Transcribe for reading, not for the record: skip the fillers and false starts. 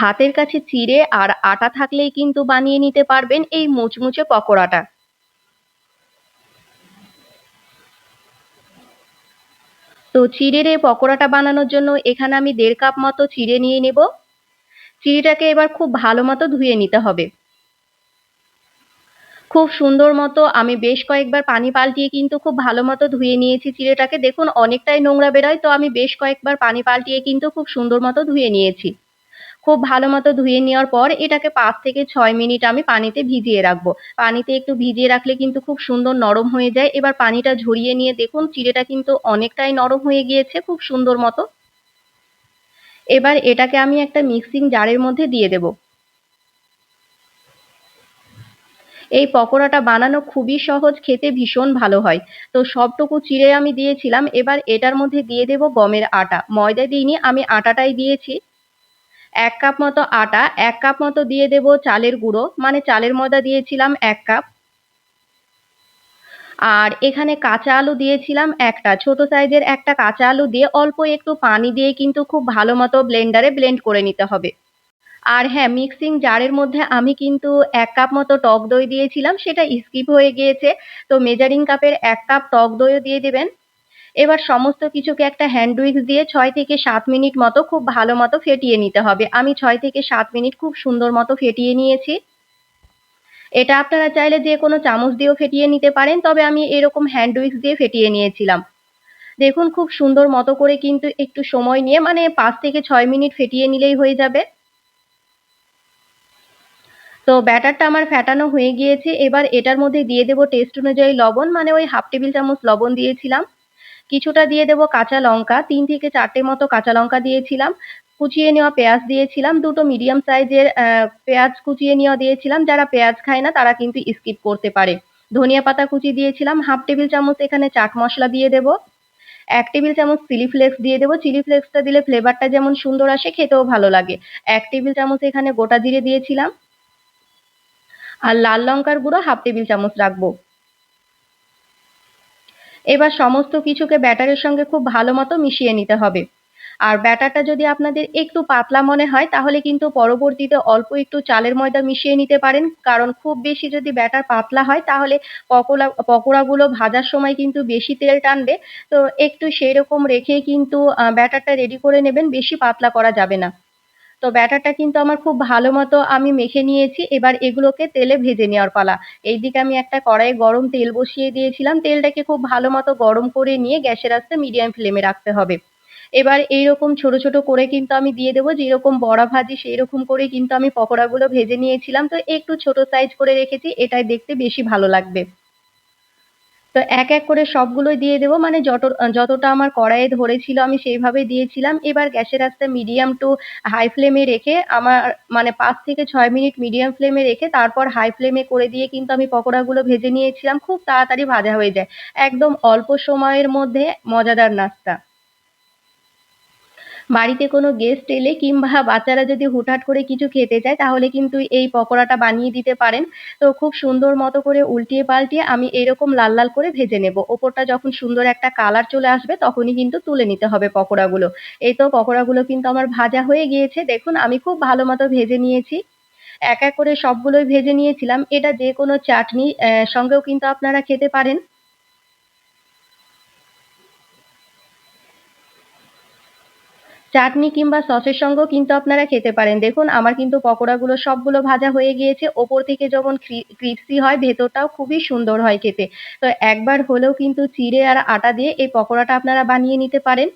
হাতের কাছে চিড়ে আর আটা থাকলেই কিন্তু বানিয়ে নিতে পারবেন এই মুচমুচে পকোড়াটা। তো চিড়ের এই পকোড়াটা বানানোর জন্য এখানে আমি ১.৫ কাপ মতো চিড়ে নিয়ে নেব। চিড়েটাকে এবার খুব ভালো মতো ধুয়ে নিতে হবে। খুব সুন্দর মতো আমি বেশ কয়েকবার পানি পাল্টিয়ে কিন্তু খুব ভালো মতো ধুয়ে নিয়েছি চিড়েটাকে। দেখুন অনেকটাই নোংরা বেরোয়, তো আমি বেশ কয়েকবার পানি পাল্টিয়ে কিন্তু খুব সুন্দর মতো ধুয়ে নিয়েছি। খুব ভালো মতো ধুয়ে নেওয়ার পর এটাকে ৫ থেকে ৬ মিনিট আমি পানিতে ভিজিয়ে রাখবো। পানিতে একটু ভিজিয়ে রাখলে কিন্তু খুব সুন্দর নরম হয়ে যায়। এবার পানিটা ঝরিয়ে নিয়ে দেখুন চিড়েটা কিন্তু অনেকটাই নরম হয়ে গিয়েছে খুব সুন্দর মতো। এবার এটাকে আমি একটা মিক্সিং জারের মধ্যে দিয়ে দেব। এই পকোড়াটা বানানো খুবই সহজ, খেতে ভীষণ ভালো হয়। তো সবটুকু চিড়ে আমি দিয়েছিলাম, এবার এটার মধ্যে দিয়ে দেব গমের আটা। ময়দা দিইনি, আমি আটাটাই দিয়েছি। ১ কাপ মতো আটা, ১ কাপ মতো দিয়ে দেব চালের গুঁড়ো, মানে চালের ময়দা দিয়েছিলাম ১ কাপ। আর এখানে কাঁচা আলু দিয়েছিলাম একটা, ছোট সাইজের একটা কাঁচা আলু দিয়ে অল্প একটু পানি দিয়ে কিন্তু খুব ভালো মতো ব্লেন্ডারে ব্লেন্ড করে নিতে হবে। আর হ্যাঁ, মিক্সিং জারের মধ্যে আমি কিন্তু ১ কাপ মতো টক দই দিয়েছিলাম, সেটা স্কিপ হয়ে গিয়েছে। তো মেজারিং কাপের ১ কাপ টক দইও দিয়ে দিবেন। এবার সমস্ত কিছুকে একটা হ্যান্ড উইক্স দিয়ে ৬ থেকে ৭ মিনিট মতো খুব ভালো মতো ফেটিয়ে নিতে হবে। আমি ৬ থেকে ৭ মিনিট খুব সুন্দর মতো ফেটিয়ে নিয়েছি। এটা আপনারা চাইলে যেকোনো চামচ দিয়েও ফেটিয়ে নিতে পারেন, তবে আমি এরকম হ্যান্ড উইক্স দিয়ে ফেটিয়ে নিয়েছিলাম। দেখুন খুব সুন্দর মতো করে কিন্তু একটু সময় নিয়ে মানে ৫ থেকে ৬ মিনিট ফেটিয়ে নিলেই হয়ে যাবে। তো ব্যাটারটা আমার ফেটানো হয়ে গিয়েছে। এবার এটার মধ্যে দিয়ে দেব টেস্ট অনুযায়ী লবণ, মানে ওই 1/2 টেবিল চামচ লবণ দিয়েছিলাম। কিছুটা দিয়ে দেব কাঁচা লঙ্কা, ৩ থেকে ৪ টে মতো কাঁচা লঙ্কা দিয়েছিলাম। কুচিয়ে নেওয়া পেঁয়াজ দিয়েছিলাম, ২ টো মিডিয়াম সাইজের পেঁয়াজ কুচিয়ে নেওয়া দিয়েছিলাম। যারা পেঁয়াজ খায় না তারা কিন্তু স্কিপ করতে পারে। ধনিয়া পাতা কুচি দিয়েছিলাম, 1/2 টেবিল চামচ এখানে চাট মসলা দিয়ে দেব। ১ টেবিল চামচ চিলি ফ্লেক্স দিয়ে দেব। চিলি ফ্লেক্সটা দিলে ফ্লেভারটা যেমন সুন্দর আসে, খেতেও ভালো লাগে। ১ টেবিল চামচ এখানে গোটা জিরে দিয়েছিলাম। আর লাল লঙ্কার গুঁড়ো 1/2 টেবিল চামচ রাখবো। এবার সমস্ত কিছুকে ব্যাটারের সঙ্গে খুব ভালো মতো মিশিয়ে নিতে হবে। আর ব্যাটারটা যদি আপনাদের একটু পাতলা মনে হয় তাহলে কিন্তু পরবর্তীতে অল্প একটু চালের ময়দা মিশিয়ে নিতে পারেন। কারণ খুব বেশি যদি ব্যাটার পাতলা হয় তাহলে পকোড়াগুলো ভাজার সময় কিন্তু বেশি তেল টানবে। তো একটু সেইরকম রেখেই কিন্তু ব্যাটারটা রেডি করে নেবেন, বেশি পাতলা করা যাবে না। তো ব্যাটারটা কিন্তু আমার খুব ভালো মতো আমি মেখে নিয়েছি। এবার এগুলোকে তেলে ভেজে নেওয়ার পালা। এইদিকে আমি একটা কড়াইয়ে গরম তেল বসিয়ে দিয়েছিলাম। তেলটাকে খুব ভালো মতো গরম করে নিয়ে গ্যাসের আঁচটা মিডিয়াম ফ্লেমে রাখতে হবে। এবার এইরকম ছোট, ছোট করে কিন্তু আমি দিয়ে দেব। যেরকম বড়া ভাজি সেইরকম করেই কিন্তু আমি পকোড়াগুলো ভেজে নিয়েছিলাম। তো একটু ছোট সাইজ করে রেখেছি, এটাই দেখতে বেশি ভালো লাগবে। তো এক, এক করে সবগুলোই দিয়ে দেব। মানে যতটা আমার কড়াইয়ে ধরেছিল আমি সেইভাবে দিয়েছিলাম। এবার গ্যাসের আঁচটা মিডিয়াম টু হাই ফ্লেমে রেখে আমার মানে ৫ থেকে ৬ মিনিট মিডিয়াম ফ্লেমে রেখে তারপর হাই ফ্লেমে করে দিয়ে কিন্তু আমি পকোড়াগুলো ভেজে নিয়েছিলাম। খুব তাড়াতাড়ি ভাজা হয়ে যায়। একদম অল্প সময়ের মধ্যে মজাদার নাস্তা। বাড়িতে কোনো গেস্ট এলে কিংবা বাচ্চারা যদি হুটহাট করে কিছু খেতে চায় তাহলে কিন্তু এই পকোড়াটা বানিয়ে দিতে পারেন। তো খুব সুন্দর মতো করে উল্টিয়ে পাল্টিয়ে আমি এরকম লাল, লাল করে ভেজে নেব। ওপরটা যখন সুন্দর একটা কালার চলে আসবে তখনই কিন্তু তুলে নিতে হবে পকোড়াগুলো। এই তো পকোড়াগুলো কিন্তু আমার ভাজা হয়ে গিয়েছে। দেখুন আমি খুব ভালো মতো ভেজে নিয়েছি। এক, এক করে সবগুলোই ভেজে নিয়েছিলাম। এটা যেকোনো চাটনি সঙ্গেও কিন্তু আপনারা খেতে পারেন। চাটনি কিংবা সসের সঙ্গেও কিন্তু আপনারা খেতে পারেন। দেখুন আমার কিন্তু পকোড়াগুলো সবগুলো ভাজা হয়ে গিয়েছে। ওপর থেকে যেমন ক্রিস্পি হয় ভেতরটাও খুবই সুন্দর হয় খেতে। তো একবার হলেও কিন্তু চিড়ে আর আটা দিয়ে এই পকোড়াটা আপনারা বানিয়ে নিতে পারেন।